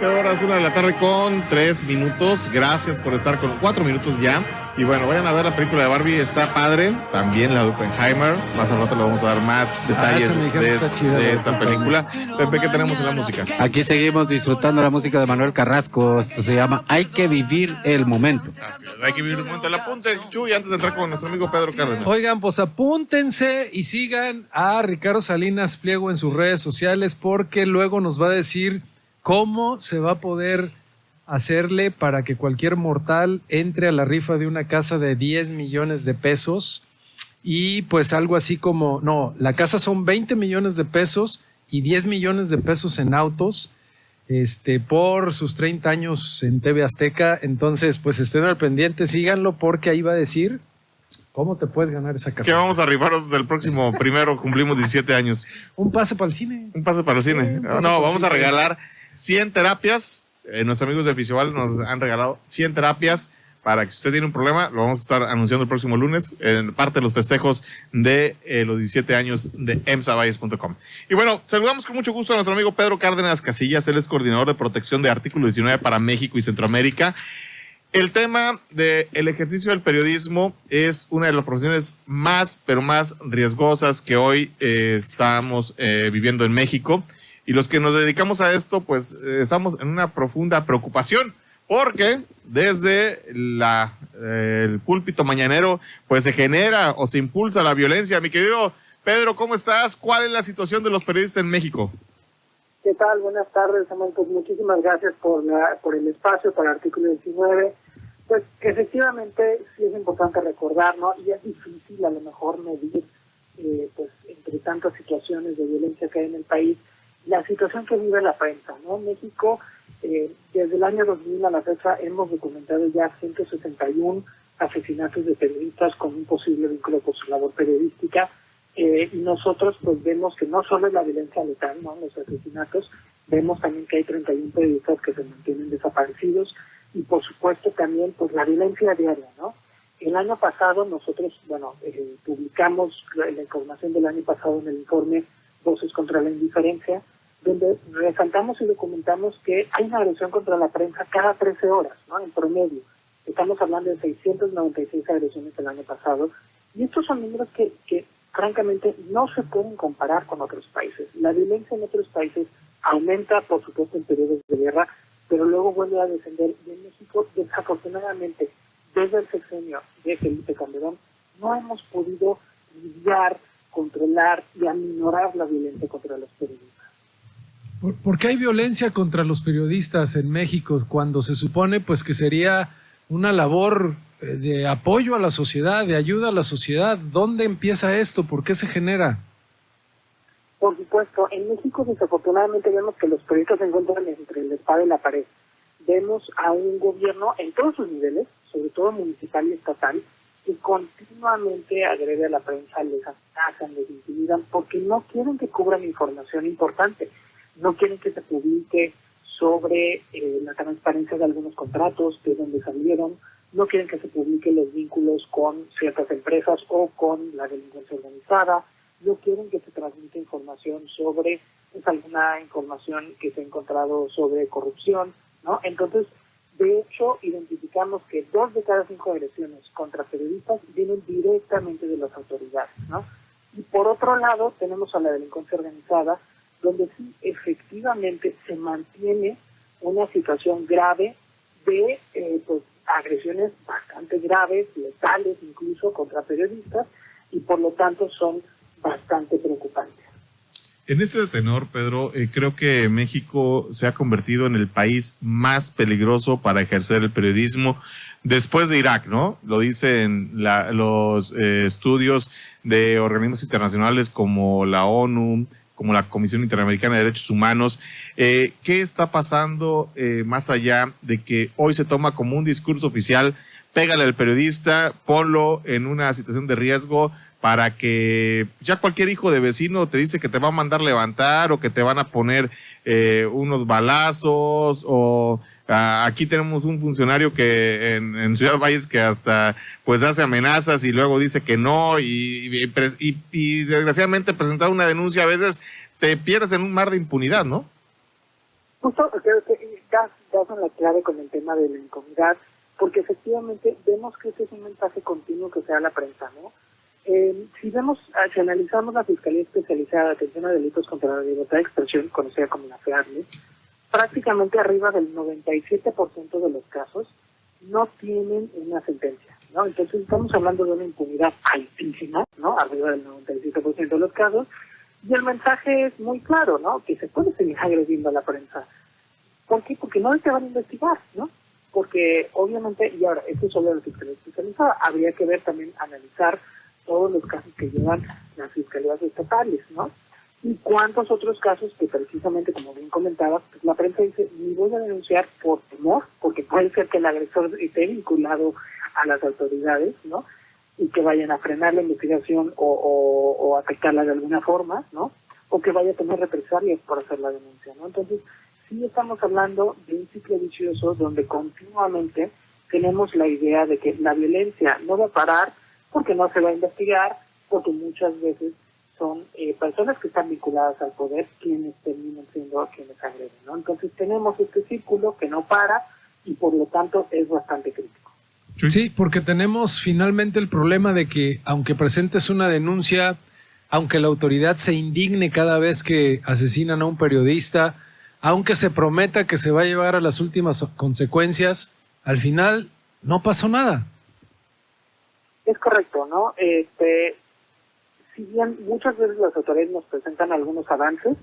Horas, 1 de la tarde con 3 minutos. Gracias por estar con 4 minutos ya. Y bueno, vayan a ver la película de Barbie, está padre. También la de Oppenheimer. Más al rato le vamos a dar más detalles de esta película. Pepe, ¿qué tenemos en la música? Aquí seguimos disfrutando la música de Manuel Carrasco. Esto se llama Hay que vivir el momento. Así es, hay que vivir el momento. El apunte, Chuy, antes de entrar con nuestro amigo Pedro Cárdenas. Oigan, pues apúntense y sigan a Ricardo Salinas Pliego en sus redes sociales, porque luego nos va a decir cómo se va a poder hacerle para que cualquier mortal entre a la rifa de una casa de 10 millones de pesos. Y pues algo así como, no, la casa son 20 millones de pesos y 10 millones de pesos en autos, por sus 30 años en TV Azteca. Entonces, pues estén al pendiente, síganlo, porque ahí va a decir cómo te puedes ganar esa casa. Que vamos a rifarnos el próximo primero, cumplimos 17 años. Un pase para el cine. Un pase para el cine. No, vamos a regalar 100 terapias. Nuestros amigos de Fisival nos han regalado 100 terapias para que si usted tiene un problema, lo vamos a estar anunciando el próximo lunes en parte de los festejos de los 17 años de emsavalles.com. Y bueno, saludamos con mucho gusto a nuestro amigo Pedro Cárdenas Casillas. Él es coordinador de protección de Artículo 19 para México y Centroamérica. El tema del ejercicio del periodismo es una de las profesiones más, pero más riesgosas que hoy estamos viviendo en México. Y los que nos dedicamos a esto, pues estamos en una profunda preocupación, porque desde el púlpito mañanero, pues se genera o se impulsa la violencia. Mi querido Pedro, ¿cómo estás? ¿Cuál es la situación de los periodistas en México? ¿Qué tal? Buenas tardes, Samuel. Pues muchísimas gracias por el espacio para Artículo 19. Pues efectivamente sí es importante recordar, ¿no? Y es difícil a lo mejor medir, pues entre tantas situaciones de violencia que hay en el país, la situación que vive la prensa, ¿no? México, desde el año 2000 a la fecha, hemos documentado ya 161 asesinatos de periodistas con un posible vínculo con su labor periodística, y nosotros pues vemos que no solo es la violencia letal, ¿no? Los asesinatos, vemos también que hay 31 periodistas que se mantienen desaparecidos, y por supuesto también pues la violencia diaria, ¿no? El año pasado nosotros, publicamos la información del año pasado en el informe Voces contra la Indiferencia, donde resaltamos y documentamos que hay una agresión contra la prensa cada 13 horas, ¿no? En promedio. Estamos hablando de 696 agresiones el año pasado, y estos son números que francamente no se pueden comparar con otros países. La violencia en otros países aumenta, por supuesto, en periodos de guerra, pero luego vuelve a descender. Y en México, desafortunadamente, desde el sexenio de Felipe Calderón, no hemos podido lidiar, controlar y aminorar la violencia contra los periodistas. ¿Por qué hay violencia contra los periodistas en México cuando se supone pues que sería una labor de apoyo a la sociedad, de ayuda a la sociedad? ¿Dónde empieza esto? ¿Por qué se genera? Por supuesto, en México desafortunadamente vemos que los periodistas se encuentran entre la espada y la pared. Vemos a un gobierno en todos sus niveles, sobre todo municipal y estatal, que continuamente agrede a la prensa, les amenazan, les intimidan, porque no quieren que cubran información importante. No quieren que se publique sobre la transparencia de algunos contratos, de dónde salieron, no quieren que se publique los vínculos con ciertas empresas o con la delincuencia organizada, no quieren que se transmita información sobre alguna información que se ha encontrado sobre corrupción, ¿no? Entonces, de hecho, identificamos que 2 de cada 5 agresiones contra periodistas vienen directamente de las autoridades, ¿no? Y por otro lado, tenemos a la delincuencia organizada, donde sí efectivamente se mantiene una situación grave de agresiones bastante graves, letales incluso, contra periodistas, y por lo tanto son bastante preocupantes. En este tenor, Pedro, creo que México se ha convertido en el país más peligroso para ejercer el periodismo después de Irak, ¿no? Lo dicen los estudios de organismos internacionales como la ONU, como la Comisión Interamericana de Derechos Humanos. ¿Qué está pasando más allá de que hoy se toma como un discurso oficial, pégale al periodista, ponlo en una situación de riesgo para que ya cualquier hijo de vecino te dice que te va a mandar levantar o que te van a poner unos balazos o aquí tenemos un funcionario que en Ciudad Valles que hasta pues hace amenazas y luego dice que no y desgraciadamente presentar una denuncia a veces te pierdes en un mar de impunidad, ¿no? Justo, das en la clave con el tema de la impunidad, porque efectivamente vemos que ese es un mensaje continuo que se da a la prensa, ¿no? Si analizamos la Fiscalía Especializada de Atención a Delitos contra la Libertad de Expresión, conocida como la FEADLE, prácticamente arriba del 97% de los casos no tienen una sentencia, ¿no? Entonces estamos hablando de una impunidad altísima, ¿no? Arriba del 97% de los casos, y el mensaje es muy claro, ¿no? Que se puede seguir agrediendo a la prensa. ¿Por qué? Porque no se van a investigar, ¿no? Porque obviamente, y ahora, esto es solo la Fiscalía Especializada, habría que ver también, analizar todos los casos que llevan las fiscalías estatales, ¿no? Y cuántos otros casos que precisamente, como bien comentabas, pues la prensa dice, ni voy a denunciar por temor, porque puede ser que el agresor esté vinculado a las autoridades, ¿no? Y que vayan a frenar la investigación o afectarla de alguna forma, ¿no? O que vaya a tener represalias por hacer la denuncia, ¿no? Entonces, sí estamos hablando de un ciclo vicioso donde continuamente tenemos la idea de que la violencia no va a parar porque no se va a investigar, porque muchas veces son personas que están vinculadas al poder quienes terminan siendo quienes agreden, ¿no? Entonces tenemos este círculo que no para y por lo tanto es bastante crítico. Sí, porque tenemos finalmente el problema de que aunque presentes una denuncia, aunque la autoridad se indigne cada vez que asesinan a un periodista, aunque se prometa que se va a llevar a las últimas consecuencias, al final no pasó nada. Es correcto, ¿no? Si bien muchas veces las autoridades nos presentan algunos avances,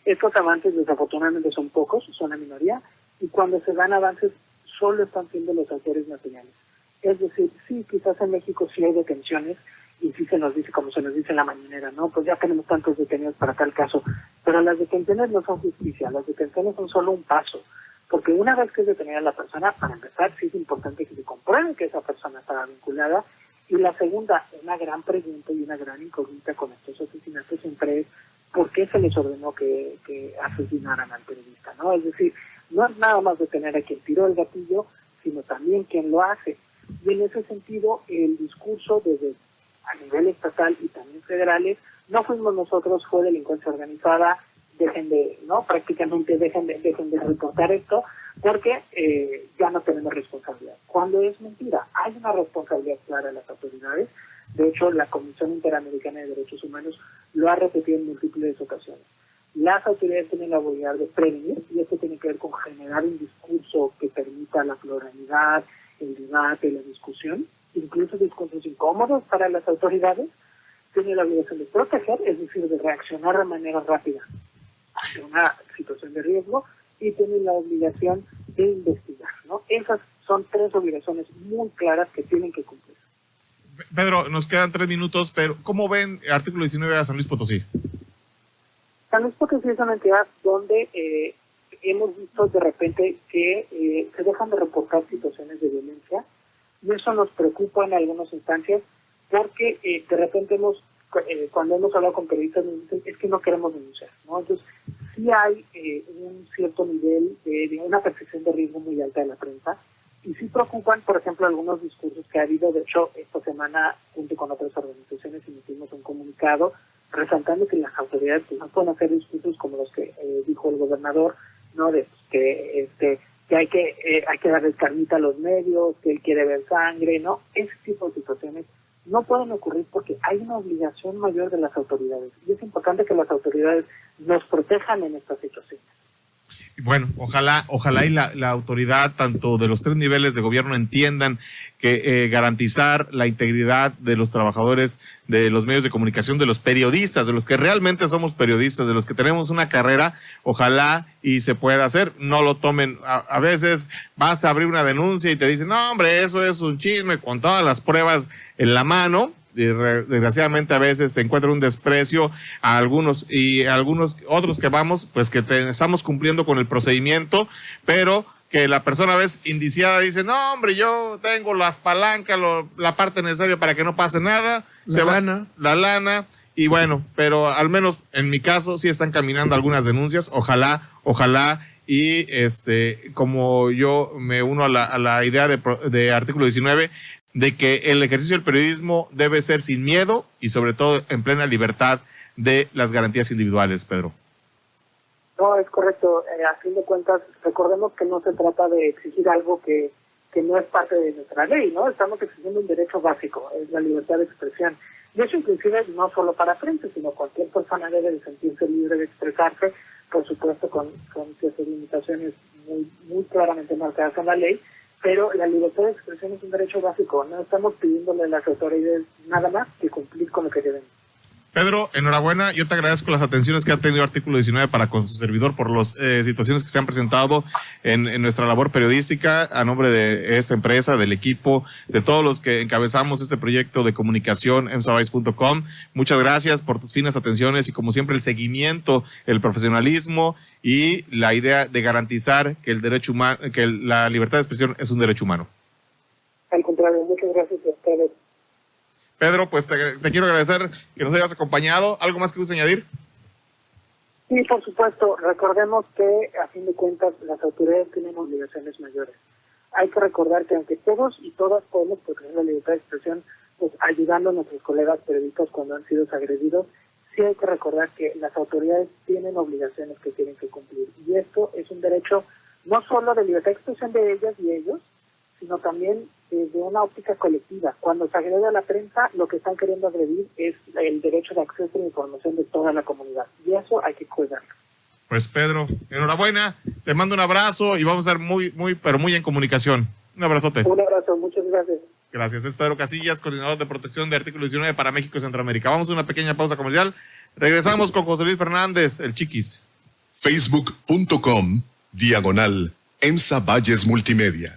estos avances desafortunadamente son pocos, son la minoría, y cuando se dan avances solo están siendo los autores materiales. Es decir, sí, quizás en México sí hay detenciones, y sí se nos dice, como se nos dice en la mañanera, ¿no? Pues ya tenemos tantos detenidos para tal caso, pero las detenciones no son justicia, las detenciones son solo un paso, porque una vez que es detenida la persona, para empezar, sí es importante que se compruebe que esa persona estaba vinculada. Y la segunda, una gran pregunta y una gran incógnita con estos asesinatos siempre es ¿por qué se les ordenó que asesinaran al periodista? ¿No? Es decir, no es nada más detener a quien tiró el gatillo, sino también quien lo hace. Y en ese sentido, el discurso desde a nivel estatal y también federales, no fuimos nosotros, fue delincuencia organizada, prácticamente dejen de reportar esto, porque ya no tenemos responsabilidad. Cuando es mentira, hay una responsabilidad clara de las autoridades. De hecho, la Comisión Interamericana de Derechos Humanos lo ha repetido en múltiples ocasiones. Las autoridades tienen la obligación de prevenir, y esto tiene que ver con generar un discurso que permita la pluralidad, el debate, la discusión, incluso discursos incómodos para las autoridades. Tienen la obligación de proteger, es decir, de reaccionar de manera rápida ante una situación de riesgo, y tienen la obligación de investigar, ¿no? Esas son tres obligaciones muy claras que tienen que cumplir. Pedro, nos quedan 3 minutos, pero ¿cómo ven el artículo 19 a San Luis Potosí? San Luis Potosí es una entidad donde hemos visto de repente que se dejan de reportar situaciones de violencia, y eso nos preocupa en algunas instancias, porque de repente cuando hemos hablado con periodistas nos dicen es que no queremos denunciar, ¿no? Entonces sí hay un cierto nivel de una percepción de riesgo muy alta de la prensa, y sí preocupan, por ejemplo, algunos discursos que ha habido. De hecho, esta semana, junto con otras organizaciones, emitimos un comunicado resaltando que las autoridades no pueden hacer discursos como los que dijo el gobernador, ¿no? De que hay que darle carnita a los medios, que él quiere ver sangre, ¿no? Ese tipo de situaciones no pueden ocurrir porque hay una obligación mayor de las autoridades, y es importante que las autoridades nos protejan en estas situaciones. Bueno, ojalá y la autoridad, tanto de los 3 niveles de gobierno, entiendan que garantizar la integridad de los trabajadores de los medios de comunicación, de los periodistas, de los que realmente somos periodistas, de los que tenemos una carrera, ojalá y se pueda hacer. No lo tomen, a veces basta abrir una denuncia y te dicen, no hombre, eso es un chisme, con todas las pruebas en la mano. Desgraciadamente a veces se encuentra un desprecio a algunos, y a algunos otros que vamos, pues que estamos cumpliendo con el procedimiento, pero que la persona a veces indiciada dice, no hombre, yo tengo las palancas, la parte necesaria para que no pase nada, la lana, y bueno, pero al menos en mi caso sí están caminando algunas denuncias. Ojalá y como yo me uno a la idea de artículo 19, de que el ejercicio del periodismo debe ser sin miedo y sobre todo en plena libertad de las garantías individuales, Pedro. No, es correcto. A fin de cuentas, recordemos que no se trata de exigir algo que no es parte de nuestra ley, ¿no? Estamos exigiendo un derecho básico, es la libertad de expresión. Y eso inclusive no solo para prensa, sino cualquier persona debe de sentirse libre de expresarse, por supuesto con ciertas limitaciones muy claramente marcadas en la ley, pero la libertad de expresión es un derecho básico. No estamos pidiéndole a las autoridades nada más que cumplir con lo que deben. Pedro, enhorabuena. Yo te agradezco las atenciones que ha tenido Artículo 19 para con su servidor por las situaciones que se han presentado en nuestra labor periodística a nombre de esta empresa, del equipo, de todos los que encabezamos este proyecto de comunicación, emsavice.com. Muchas gracias por tus finas atenciones y, como siempre, el seguimiento, el profesionalismo y la idea de garantizar que el derecho humano, que la libertad de expresión es un derecho humano. Al contrario, muchas gracias a ustedes. Pedro, pues te quiero agradecer que nos hayas acompañado. ¿Algo más que gustes añadir? Sí, por supuesto. Recordemos que, a fin de cuentas, las autoridades tienen obligaciones mayores. Hay que recordar que aunque todos y todas podemos proteger la libertad de expresión, pues ayudando a nuestros colegas periodistas cuando han sido agredidos, sí hay que recordar que las autoridades tienen obligaciones que tienen que cumplir. Y esto es un derecho no solo de libertad de expresión de ellas y ellos, sino también de una óptica colectiva. Cuando se agrede a la prensa, lo que están queriendo agredir es el derecho de acceso a la información de toda la comunidad. Y eso hay que cuidarlo. Pues Pedro, enhorabuena, te mando un abrazo y vamos a estar pero muy en comunicación. Un abrazote. Un abrazo, muchas gracias. Gracias, es Pedro Casillas, coordinador de protección de Artículo 19 para México y Centroamérica. Vamos a una pequeña pausa comercial. Regresamos con José Luis Fernández, el Chiquis. Facebook.com/EMSA Valles Multimedia.